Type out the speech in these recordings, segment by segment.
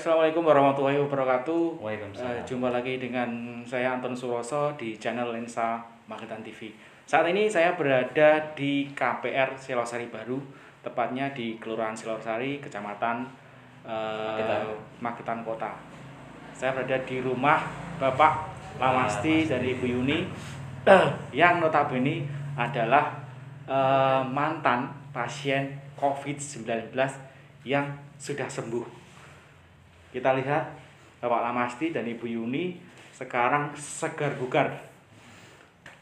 Assalamualaikum warahmatullahi wabarakatuh. Waalaikumsalam. Jumpa lagi dengan saya Anton Suroso di channel Lensa Magetan TV. Saat ini saya berada di KPR Selosari Baru, tepatnya di Kelurahan Selosari, Kecamatan Magetan Kota. Saya berada di rumah Bapak Lamasti dan Ibu Yuni, yang notabene adalah mantan pasien COVID-19 yang sudah sembuh. Kita lihat Bapak Lamasti dan Ibu Yuni sekarang segar bugar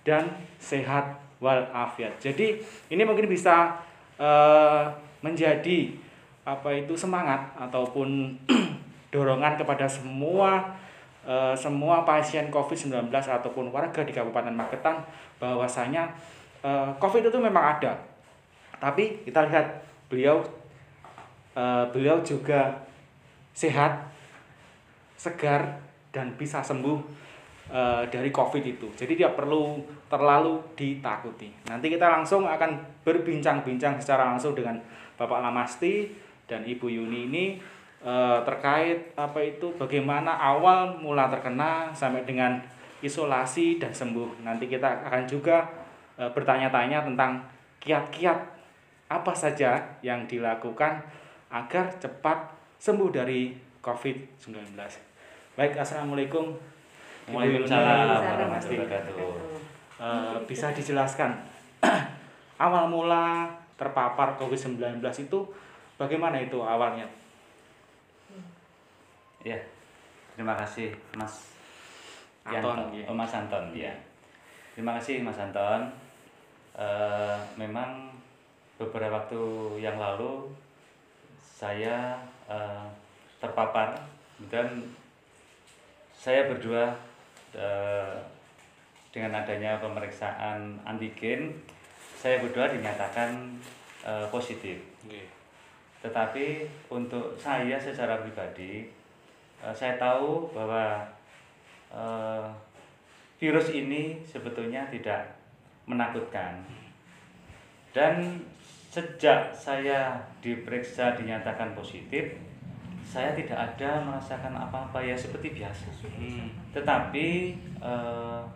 dan sehat walafiat. Jadi ini mungkin bisa menjadi semangat ataupun dorongan kepada semua pasien COVID-19 ataupun warga di Kabupaten Magetan, bahwasanya COVID itu memang ada. Tapi kita lihat beliau juga sehat, segar, dan bisa sembuh dari COVID itu. Jadi tidak perlu terlalu ditakuti. Nanti kita langsung akan berbincang-bincang secara langsung dengan Bapak Lamasti dan Ibu Yuni ini terkait bagaimana awal mula terkena sampai dengan isolasi dan sembuh. Nanti kita akan juga bertanya-tanya tentang kiat-kiat apa saja yang dilakukan agar cepat sembuh dari COVID-19. Baik, Assalamualaikum. Waalaikumsalam warahmatullahi wabarakatuh. Bisa dijelaskan awal mula terpapar COVID-19 itu bagaimana itu awalnya? Ya, terima kasih Mas Anton. Mas Anton ya. Terima kasih Mas Anton. Memang beberapa waktu yang lalu saya terpapar dan saya berdua dengan adanya pemeriksaan antigen, saya berdua dinyatakan positif. Tetapi untuk saya secara pribadi, saya tahu bahwa virus ini sebetulnya tidak menakutkan. Dan sejak saya diperiksa dinyatakan positif, saya tidak ada merasakan apa-apa, ya seperti biasa. Tetapi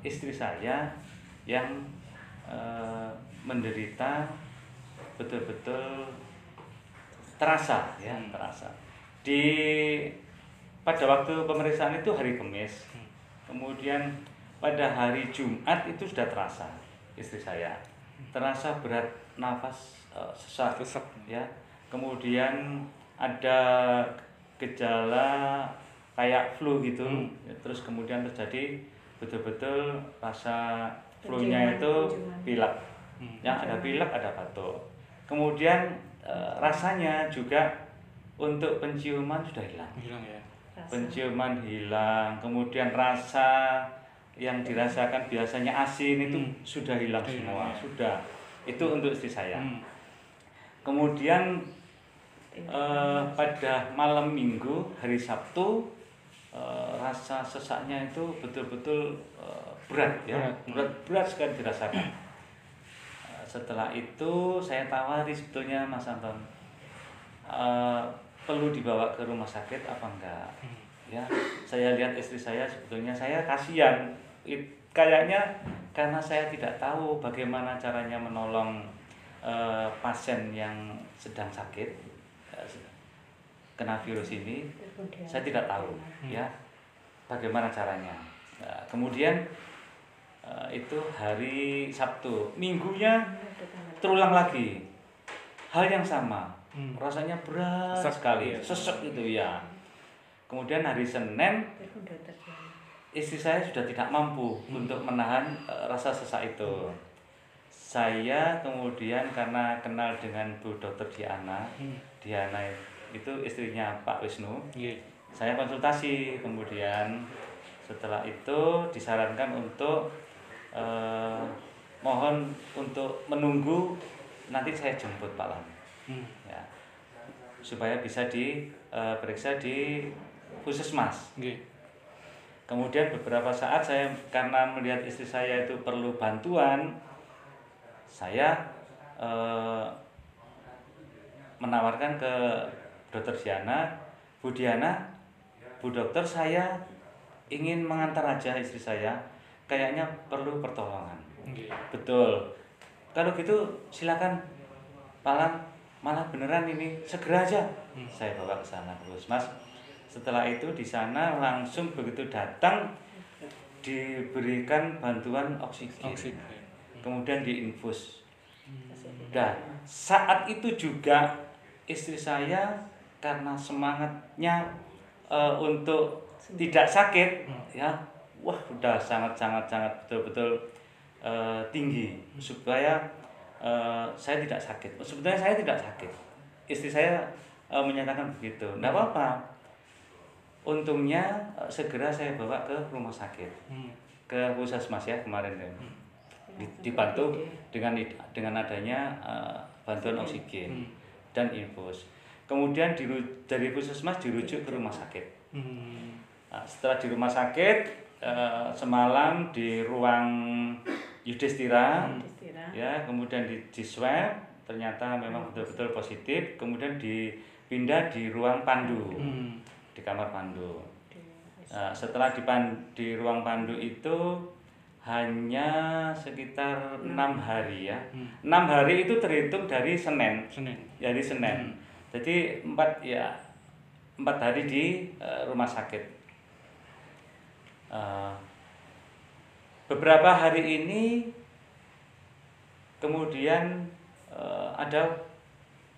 istri saya yang menderita betul-betul terasa, ya terasa. Pada waktu pemeriksaan itu hari Kamis, kemudian pada hari Jumat itu sudah terasa istri saya terasa berat nafas, sesak, ya. Kemudian ada gejala kayak flu gitu, terus kemudian terjadi betul-betul rasa flu-nya itu pilek, yang ada pilek, ada batuk. Kemudian rasanya juga untuk penciuman sudah hilang ya. Penciuman hilang, kemudian rasa yang dirasakan biasanya asin itu sudah hilang semua, sudah. Itu untuk istri saya. Kemudian pada malam Minggu, hari Sabtu, rasa sesaknya itu betul-betul berat, ya, berat sekali dirasakan. Setelah itu saya tawari sebetulnya Mas Anton, perlu dibawa ke rumah sakit apa enggak? Ya, saya lihat istri saya sebetulnya saya kasihan. Kayaknya karena saya tidak tahu bagaimana caranya menolong pasien yang sedang sakit kena virus ini, saya tidak tahu ya bagaimana caranya. Kemudian itu hari Sabtu, Minggunya terulang lagi hal yang sama, rasanya berat sekali, sesek itu ya. Kemudian hari Senin istri saya sudah tidak mampu untuk menahan rasa sesak itu. Saya kemudian karena kenal dengan Bu Dr. Diana itu istrinya Pak Wisnu, saya konsultasi. Kemudian setelah itu disarankan untuk mohon untuk menunggu, nanti saya jemput Pak Lam, ya, supaya bisa diperiksa di Puskesmas. Kemudian beberapa saat saya karena melihat istri saya itu perlu bantuan, saya menawarkan ke Dr. Diana, Bu Diana, Bu Dokter, saya ingin mengantar aja istri saya, kayaknya perlu pertolongan. Betul. Kalau gitu silakan, malah beneran ini segera aja. Saya bawa ke sana terus, Mas. Setelah itu di sana langsung begitu datang diberikan bantuan oksigen. Kemudian diinfus. Dan saat itu juga istri saya karena semangatnya untuk tidak sakit, ya, wah udah sangat betul-betul tinggi supaya saya tidak sakit. Sebetulnya saya tidak sakit. Istri saya menyatakan begitu. Enggak apa-apa. Untungnya segera saya bawa ke rumah sakit. Ke Puskesmas ya kemarin ya. Dibantu dengan adanya bantuan oksigen dan infus. Kemudian dari Puskesmas dirujuk ke rumah sakit. Nah, setelah di rumah sakit semalam di ruang Yudhistira, ya, kemudian di swab ternyata memang betul-betul positif, kemudian dipindah di ruang pandu, di kamar pandu. Nah, setelah di ruang pandu itu hanya sekitar 6 hari ya. 6 hari itu terhitung dari Senin. Dari Senin. Jadi 4 hari di rumah sakit. Beberapa hari ini kemudian ada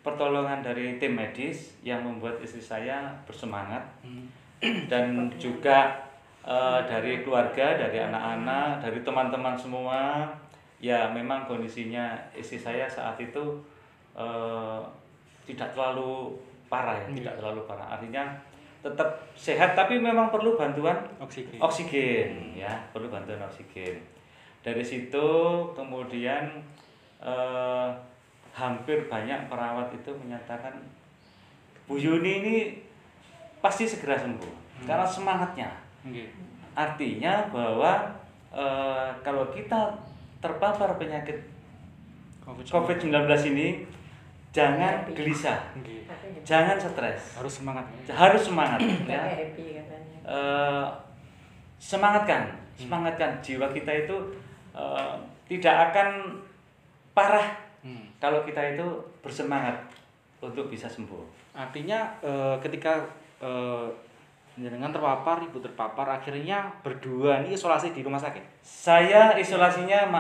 pertolongan dari tim medis yang membuat istri saya bersemangat dan juga dari keluarga, dari anak-anak, dari teman-teman semua. Ya memang kondisinya istri saya saat itu tidak terlalu parah ya, tidak terlalu parah. Artinya tetap sehat tapi memang perlu bantuan oksigen ya, perlu bantuan oksigen. Dari situ kemudian hampir banyak perawat itu menyatakan Bu Yuni ini pasti segera sembuh karena semangatnya. Artinya bahwa kalau kita terpapar penyakit COVID-19 ini jangan gelisah, jangan stres, harus semangat ya. Semangatkan jiwa kita itu tidak akan parah kalau kita itu bersemangat untuk bisa sembuh. Artinya ketika dengan ibu terpapar, akhirnya berdua ini isolasi di rumah sakit. Saya isolasinya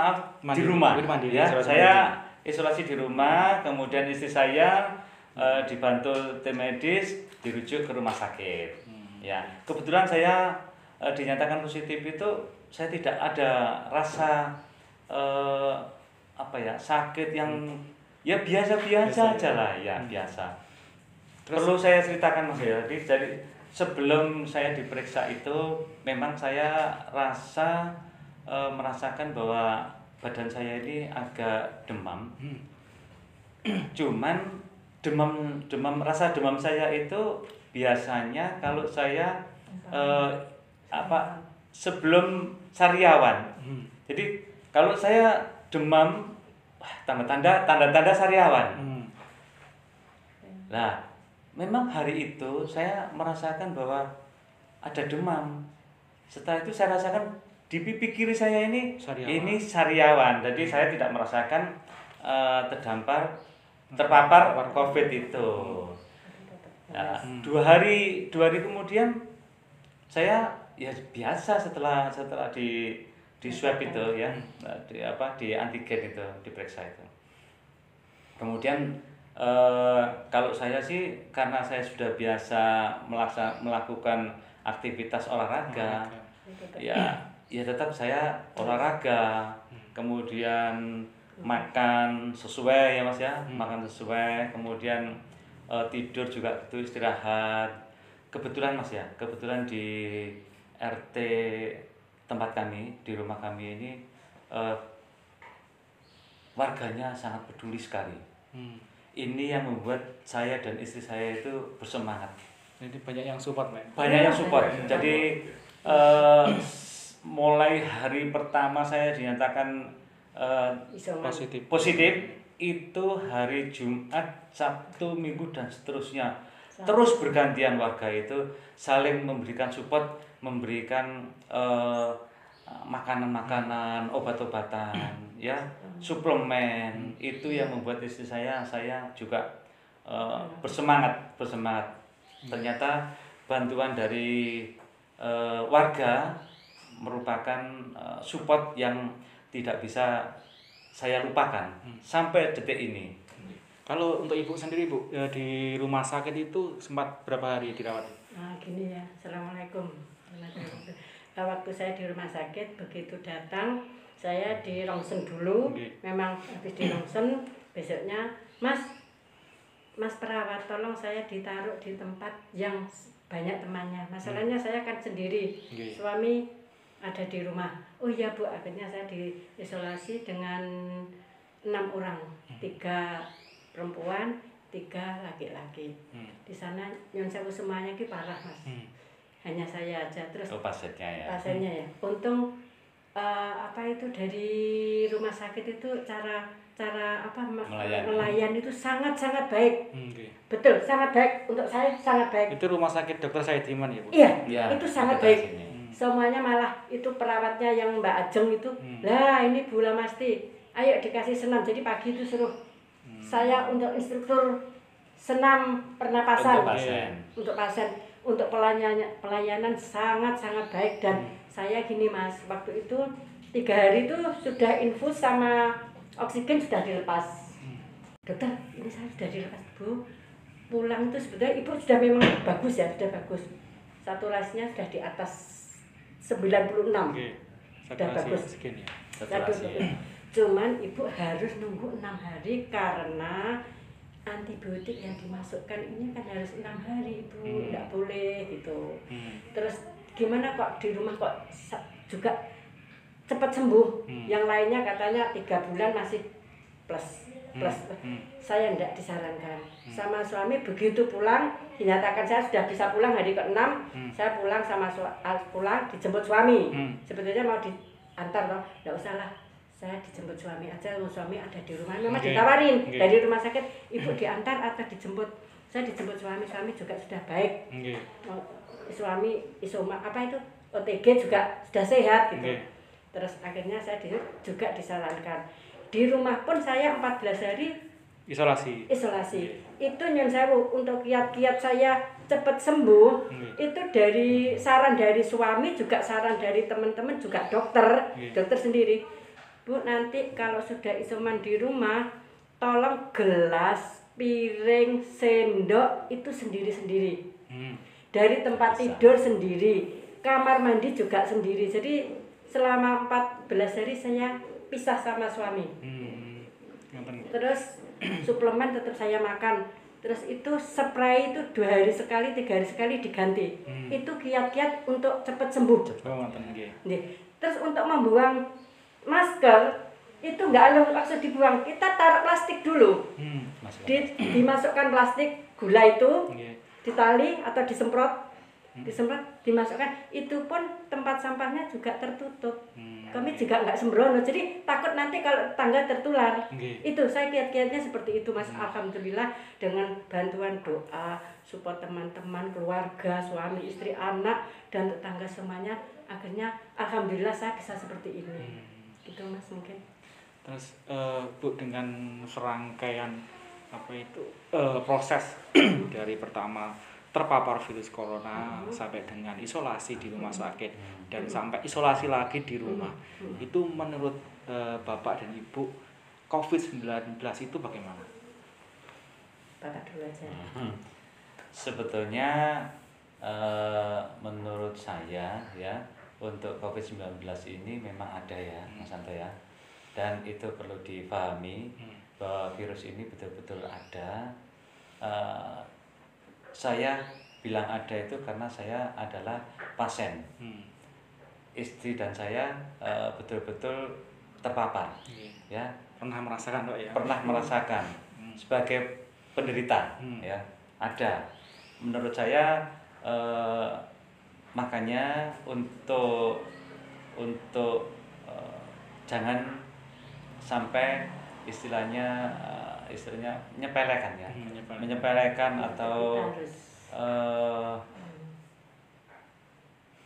di rumah. Ya, saya isolasi di rumah, kemudian istri saya dibantu tim medis dirujuk ke rumah sakit. Ya, kebetulan saya dinyatakan positif itu saya tidak ada rasa sakit yang ya biasa aja lah ya, biasa. Perlu saya ceritakan Mas ya. Jadi sebelum saya diperiksa itu memang saya merasakan bahwa badan saya ini agak demam. Cuman rasa demam saya itu biasanya kalau saya sebelum sariawan. Jadi kalau saya demam, tanda-tanda sariawan. Nah, memang hari itu saya merasakan bahwa ada demam. Setelah itu saya rasakan di pipi kiri saya ini sariawan. Jadi saya tidak merasakan terpapar COVID itu. Nah, 2 hari kemudian saya ya biasa setelah di swab itu ya, di antigen itu, diperiksa itu. Kemudian kalau saya sih karena saya sudah biasa melakukan aktivitas olahraga, ya tetap saya olahraga, kemudian makan sesuai ya Mas ya, makan sesuai, kemudian tidur juga itu istirahat. Kebetulan Mas ya, di RT tempat kami, di rumah kami ini warganya sangat peduli sekali. Ini yang membuat saya dan istri saya itu bersemangat. Jadi banyak yang support, Mas. Banyak yang support. Jadi mulai hari pertama saya dinyatakan positif itu hari Jumat, Sabtu, Minggu dan seterusnya. terus bergantian warga itu saling memberikan support, memberikan makanan-makanan, obat-obatan, ya, suplemen. Itu yang membuat istri saya juga bersemangat. Ternyata bantuan dari warga merupakan support yang tidak bisa saya lupakan sampai detik ini. Kalau untuk ibu sendiri Bu, di rumah sakit itu sempat berapa hari dirawat? Nah gini ya, Assalamualaikum. Waktu saya di rumah sakit, begitu datang saya di rongsen dulu. Memang habis di rongsen, besoknya Mas perawat, tolong saya ditaruh di tempat yang banyak temannya. Masalahnya saya kan sendiri, suami ada di rumah. Oh iya Bu, akhirnya saya diisolasi dengan 6 orang, 3 perempuan, 3 laki-laki. Di sana nyon sewu semuanya ki parah Mas. Hanya saya aja. Terus pasiennya ya. Untung dari rumah sakit itu cara melayan itu sangat baik. Betul, sangat baik untuk saya, sangat baik. Itu rumah sakit Dr. Saidiman ya Bu? Iya, itu sangat baik. Semuanya malah itu perawatnya yang Mbak Ajeng itu, lah ini Bu Lamasti, ayo dikasih senam. Jadi pagi itu suruh saya untuk instruktur senam pernapasan untuk pasien. Untuk pelayanan sangat baik. Dan saya gini Mas, waktu itu 3 hari itu sudah infus sama oksigen sudah dilepas. Dokter, ini saya sudah dilepas Bu. Pulang itu sebetulnya ibu sudah memang bagus ya, sudah bagus. Saturasinya sudah di atas 96. Sudah bagus. Oksigen ya. Cuman ibu harus nunggu 6 hari karena antibiotik yang dimasukkan ini kan harus 6 hari Ibu, enggak boleh gitu. Terus gimana kok di rumah kok juga cepat sembuh? Yang lainnya katanya 3 bulan masih plus. Saya enggak disarankan. Sama suami begitu pulang dinyatakan saya sudah bisa pulang hari ke-6, saya pulang pulang dijemput suami. Sebetulnya mau diantar loh, enggak usah lah. Saya dijemput suami aja, suami ada di rumah. Memang ditawarin dari rumah sakit, ibu diantar atau dijemput. Saya dijemput suami juga sudah baik. Suami OTG juga sudah sehat gitu. Terus akhirnya saya juga disarankan. Di rumah pun saya 14 hari isolasi. Itu nyon sewu untuk kiat-kiat saya cepat sembuh. Itu dari saran dari suami, juga saran dari teman-teman, juga dokter sendiri. Bu, nanti kalau sudah isoman di rumah, tolong gelas, piring, sendok itu sendiri-sendiri. Dari tempat tidur sendiri, kamar mandi juga sendiri. Jadi selama 14 hari saya pisah sama suami. Terus suplemen tetap saya makan. Terus itu spray itu 2 hari sekali, 3 hari sekali diganti. Itu kiat-kiat untuk cepat sembuh. Terus untuk membuang masker itu nggak langsung dibuang, kita taruh plastik dulu. Dimasukkan plastik gula itu, ditali atau disemprot, dimasukkan. Itu pun tempat sampahnya juga tertutup. Kami juga nggak sembrono, jadi takut nanti kalau tangga tertular. Itu saya kiat-kiatnya seperti itu Mas. Alhamdulillah dengan bantuan doa, support teman-teman, keluarga, suami, istri, anak, dan tetangga semuanya, akhirnya alhamdulillah saya bisa seperti ini. Gitu Mas mungkin. Terus Bu, dengan serangkaian proses dari pertama terpapar virus corona sampai dengan isolasi di rumah sakit dan sampai isolasi lagi di rumah, itu menurut Bapak dan Ibu COVID-19 itu bagaimana? Bapak dulu aja. Sebetulnya menurut saya ya, untuk COVID-19 ini memang ada ya Mas Santo ya, dan itu perlu dipahami bahwa virus ini betul-betul ada. Saya bilang ada itu karena saya adalah pasien. Istri dan saya betul-betul terpapar. Ya, pernah merasakan Pak ya? Pernah merasakan sebagai penderita ya, ada. Menurut saya makanya untuk jangan sampai istilahnya menyepelekan ya, menyepelekan atau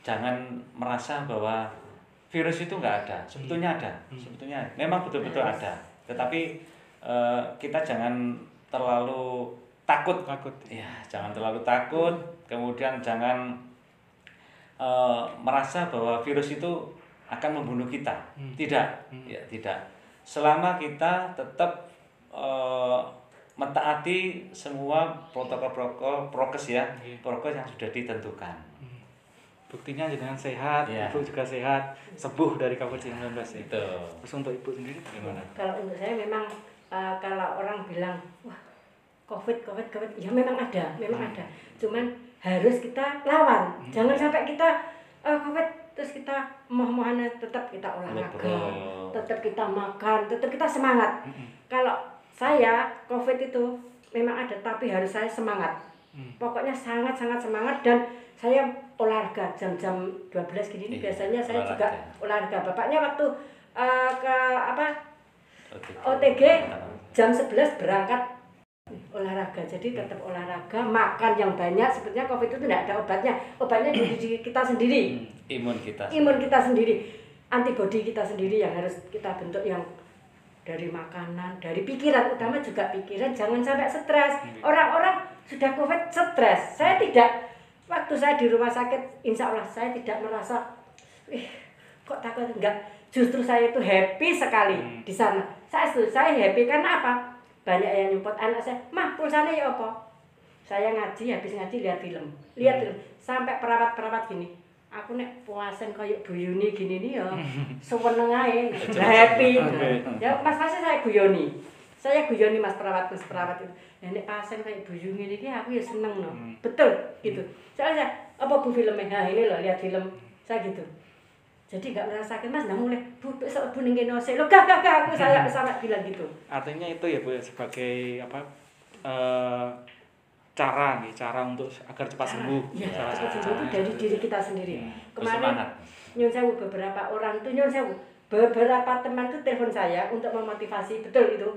jangan merasa bahwa virus itu nggak ada. Sebetulnya ada, sebetulnya memang betul-betul ada. Tetapi kita jangan terlalu takut. Ya, jangan terlalu takut. Kemudian jangan merasa bahwa virus itu akan membunuh kita. Tidak, ya tidak. Selama kita tetap mentaati semua protokol prokes ya, prokes yang sudah ditentukan. Buktinya jenengan sehat, Ibu juga sehat, sembuh dari COVID-19 ya. Itu. Terus untuk Ibu sendiri bagaimana? Kalau untuk saya memang kalau orang bilang wah COVID, ya memang ada. Cuman harus kita lawan. Jangan sampai kita COVID terus kita mohon tetap kita olahraga, tetap kita makan, tetap kita semangat. Kalau saya COVID itu memang ada, tapi harus saya semangat. Pokoknya sangat semangat dan saya olahraga jam-jam 12 gini biasanya saya juga olahraga. Bapaknya waktu ke OTG jam 11 berangkat olahraga. Jadi tetap olahraga, makan yang banyak. Sebetulnya COVID itu tidak ada obatnya. Obatnya di diri kita sendiri. Imun kita sendiri. Antibodi kita sendiri yang harus kita bentuk, yang dari makanan, dari pikiran, utama juga pikiran. Jangan sampai stres. Orang-orang sudah COVID stres. Saya tidak. Waktu saya di rumah sakit, insya Allah saya tidak merasa, kok takut, enggak. Justru saya itu happy sekali di sana. Saya happy karena apa? Banyak yang nyupport anak saya, mah pulsanya ya apa? Saya ngaji, habis ngaji lihat film. Sampai perawat gini. Aku nek puasen kayak Bu Yuni gini nih ya, seweneng ae, happy. Ya mas-masnya saya guyoni. Mas perawat itu. Ya nek pasien kayak Bu Yuni ini aku ya seneng no. Betul gitu. Soalnya apa Bu filmnya? Nah ini loh lihat film saya gitu. Jadi nggak merasa sakit mas, nggak mulai Bu besok Bu ning kene lo gak aku saya sangat bilang gitu. Artinya itu ya Bu sebagai apa cara untuk agar cepat sembuh. Ya, cepat sembuh itu dari diri kita sendiri. Kemarin nyun sewu beberapa orang tuh beberapa teman tuh telepon saya untuk memotivasi, betul itu.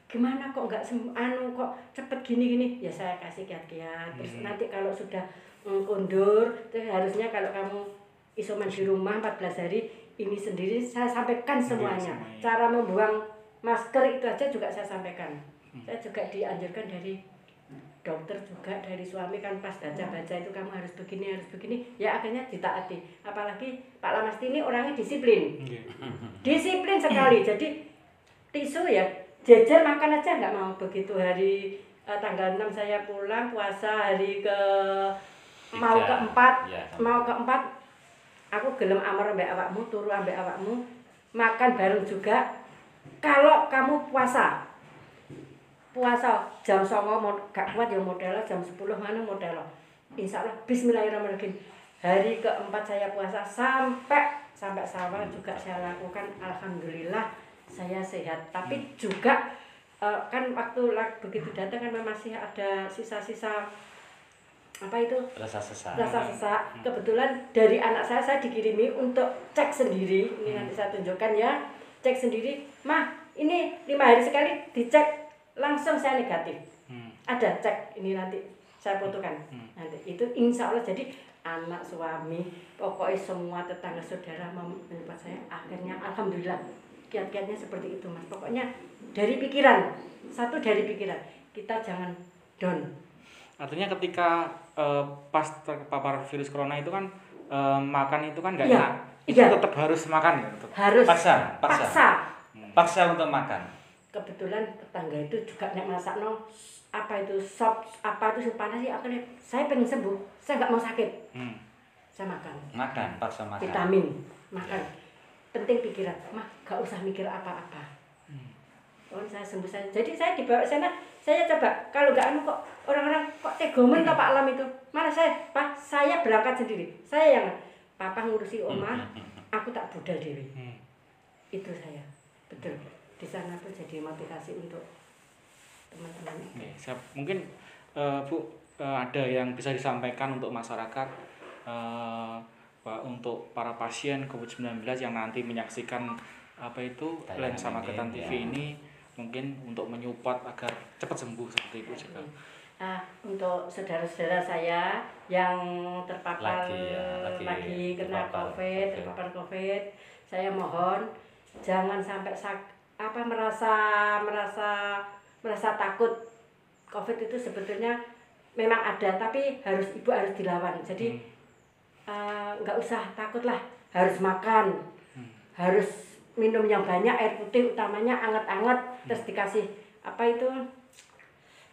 Gimana kok nggak kok cepet gini ya saya kasih kiat-kiat. Terus nanti kalau sudah kondur, terus harusnya kalau kamu isoman di rumah 14 hari ini sendiri saya sampaikan semuanya. Cara membuang masker itu aja juga saya sampaikan. Saya juga dianjurkan dari dokter juga, dari suami kan pas baca itu kamu harus begini ya akhirnya ditaati. Apalagi Pak Lamasti ini orangnya disiplin sekali. Jadi tisu ya jejer makan aja nggak mau. Begitu hari tanggal 6 saya pulang puasa, hari keempat aku gelem amar ambek awakmu, turu ambek awakmu, makan bareng juga. Kalau kamu puasa jam 09.00 gak kuat ya model jam 10 mana model. Insyaallah bismillahirrahmanirrahim. Hari keempat saya puasa sampai sawal juga saya lakukan, alhamdulillah saya sehat. Tapi juga kan waktu begitu datang kan masih ada sisa-sisa apa itu? Rasa sesak. Kebetulan dari anak saya dikirimi untuk cek sendiri. Ini nanti saya tunjukkan ya. Cek sendiri. Mah, ini 5 hari sekali dicek. Langsung saya negatif. Ada cek ini nanti saya fotokan. Nanti itu insya Allah. Jadi anak, suami, pokoknya semua tetangga saudara menyebut saya. Akhirnya alhamdulillah kiat-kiatnya seperti itu mas. Pokoknya dari pikiran. Satu dari pikiran. Kita jangan down. Artinya ketika pas terpapar virus corona itu kan makan itu kan nggak enak. Itu tetap harus makan ya? Harus. Paksa untuk makan. Kebetulan tetangga itu juga nek masak apa itu sop apa itu panas sih akhirnya saya pengen sembuh, saya nggak mau sakit. Saya makan paksa makan vitamin, makan penting pikiran, mah gak usah mikir apa-apa. Saya sembuh saja. Jadi saya dibawa sana, saya coba kalau nggak kok orang-orang kok tegomen Pak Alam itu, mana saya berangkat sendiri, saya yang papa ngurusi oma, aku tak budal dewi. Itu saya betul. Di sana pun jadi motivasi untuk teman-teman. Mungkin Bu ada yang bisa disampaikan untuk masyarakat untuk para pasien COVID-19 yang nanti menyaksikan apa itu Lensa Magetan TV ini, mungkin untuk menyupport agar cepat sembuh seperti itu juga. Untuk saudara-saudara saya yang terpapar lagi kena COVID, terpapar COVID, saya mohon jangan sampai merasa takut. COVID itu sebetulnya memang ada, tapi ibu harus dilawan. Jadi nggak usah takut lah, harus makan, harus minum yang banyak, air putih utamanya anget-anget, terus dikasih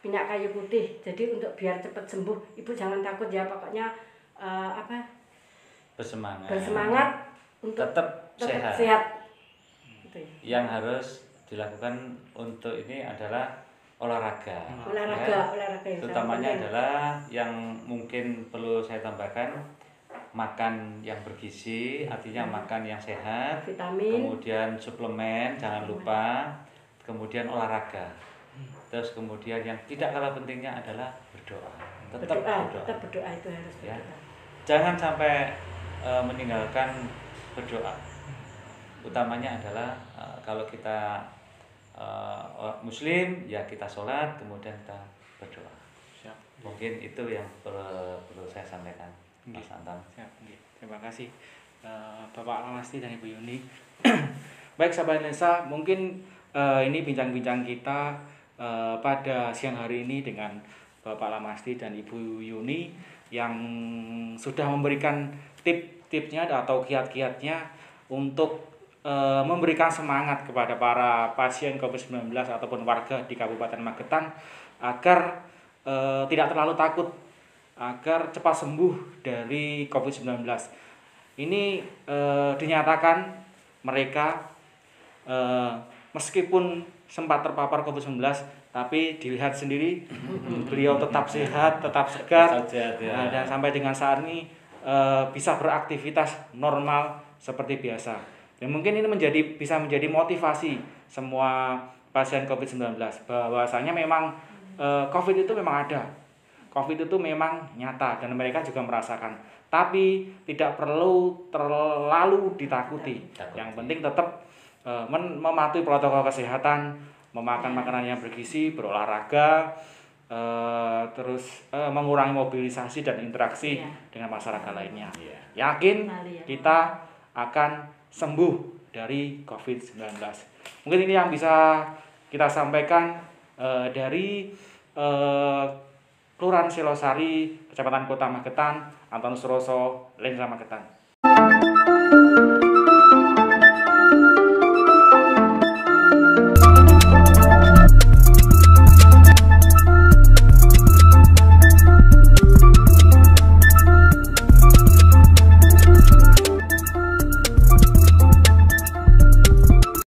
minyak kayu putih. Jadi untuk biar cepat sembuh, ibu jangan takut ya, pokoknya bersemangat untuk tetap sehat. Gitu ya. Yang harus dilakukan untuk ini adalah olahraga. Olahraga utamanya adalah yang mungkin perlu saya tambahkan, makan yang bergizi, artinya makan yang sehat, vitamin, kemudian suplemen jangan lupa, kemudian olahraga. Terus kemudian yang tidak kalah pentingnya adalah berdoa. Tetap berdoa itu harus berdoa. Ya. Jangan sampai meninggalkan berdoa. Utamanya adalah kalau kita Muslim ya kita sholat, kemudian kita berdoa. Siap. Mungkin itu yang perlu saya sampaikan, Mas Anton. Siap. Terima kasih Bapak Lamasti dan Ibu Yuni. Baik sahabat Indonesia, mungkin ini bincang-bincang kita pada siang hari ini dengan Bapak Lamasti dan Ibu Yuni yang sudah memberikan tip-tipnya atau kiat-kiatnya untuk memberikan semangat kepada para pasien COVID-19 ataupun warga di Kabupaten Magetan agar tidak terlalu takut, agar cepat sembuh dari COVID-19. Ini dinyatakan mereka meskipun sempat terpapar COVID-19, tapi dilihat sendiri beliau tetap sehat, tetap segar, dan sampai dengan saat ini bisa beraktivitas normal seperti biasa. Dan mungkin ini bisa menjadi motivasi semua pasien COVID-19 bahwasanya memang COVID itu memang ada, COVID itu memang nyata dan mereka juga merasakan. Tapi tidak perlu terlalu ditakuti. Yang penting tetap mematuhi protokol kesehatan, memakan makanan yang bergizi, berolahraga, terus mengurangi mobilisasi dan interaksi dengan masyarakat lainnya. Yakin kita akan sembuh dari COVID-19. Mungkin ini yang bisa kita sampaikan dari Kelurahan Selosari, Kecamatan Kota Magetan, Anton Suroso, Lensa Magetan.